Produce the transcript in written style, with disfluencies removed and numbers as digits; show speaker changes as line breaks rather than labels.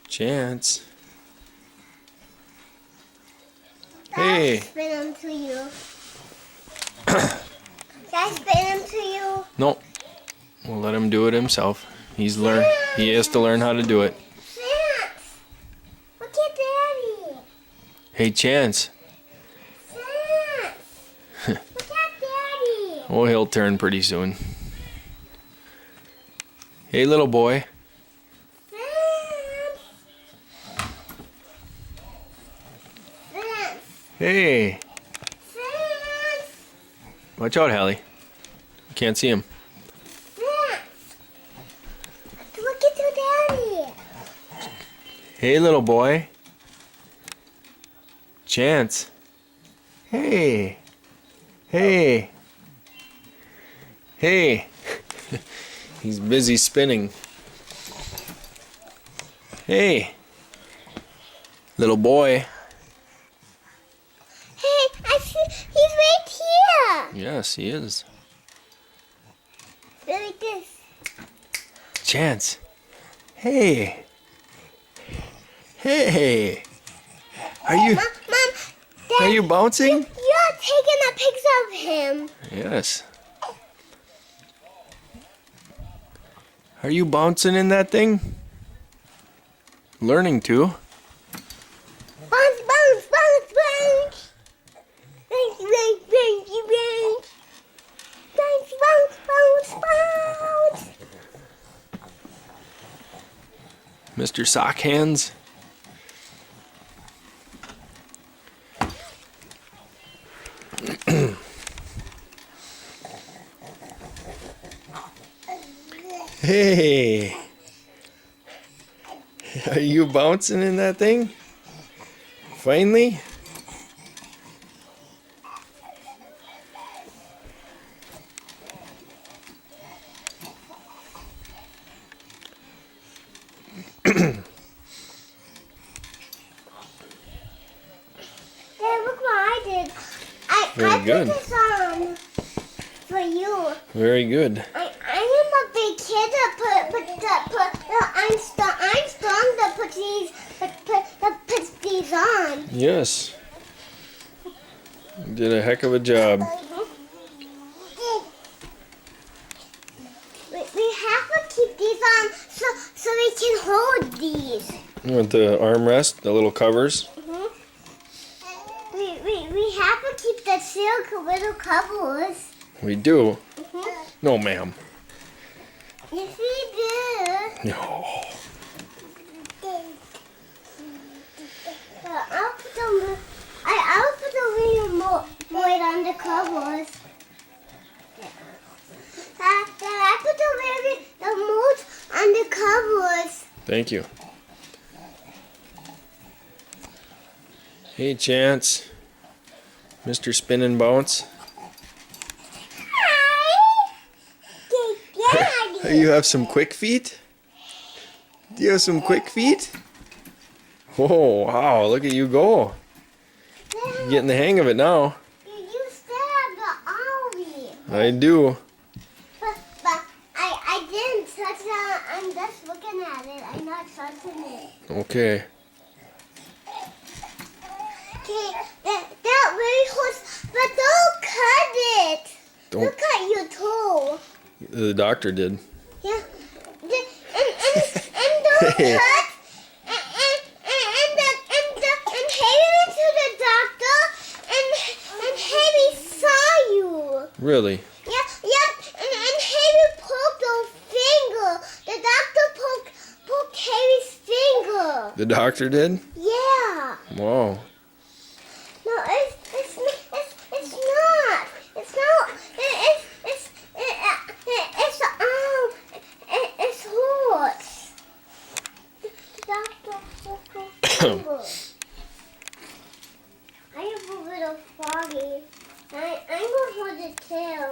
Chance. Hey.
Spin him to you. Can I spin him to you?
No. We'll let him do it himself. He has to learn how to do it.
Chance! Look at Daddy.
Hey, Chance.
Chance! Look at Daddy.
Oh, he'll turn pretty soon. Hey, little boy.
Chance! Chance!
Hey.
Chance!
Watch out, Hallie. Can't see him.
Look at your Daddy.
Hey, little boy. Chance. Hey. Hey. Hey. He's busy spinning. Hey. Little boy.
Hey, I see he's right here.
Yes, he is.
Like this.
Chance. Hey. Hey. Are you
Mom,
are you bouncing?
You're taking a picture of him.
Yes. Are you bouncing in that thing? Learning to.
Bounce, bounce, bounce, bounce. Bounce, bounce, bounce, bounce. Bounce, bounce, bounce, bounce.
Mr. Sock Hands. Hey. Are you bouncing in that thing? Finally?
Dad, look what I did. I
Very good.
put this on for you.
Very good.
I am a big kid that I'm strong to put these on.
Yes. You did a heck of a job.
We have to keep these on so we can hold these.
You want the armrest, the little covers?
We have to keep the silk little covers.
We do. No, ma'am.
Yes, we do.
No.
I'll put the little void on the covers. Then I put the mold on the covers.
Thank you. Hey, Chance. Mr. Spin and Bounce.
Hi.
You have some quick feet? Do you have some quick feet? Oh, wow. Look at you go. You're getting the hang of it now.
You still have the army.
I do.
But I didn't touch it. I'm just looking at it. I'm not touching it.
Okay.
Okay, that really hurts. But don't cut it.
Don't.
Look at your toe.
The doctor did.
Yeah. And don't
Hey.
cut. And Haley went to the doctor. And Haley saw you.
Really?
Yep. And Haley poked her finger. The doctor poked Haley's finger.
The doctor did?
Yeah.
Wow.
No, it's not. It's not. It's hurts. The doctor poked her finger. I have a little foggy. I'm going for the tail.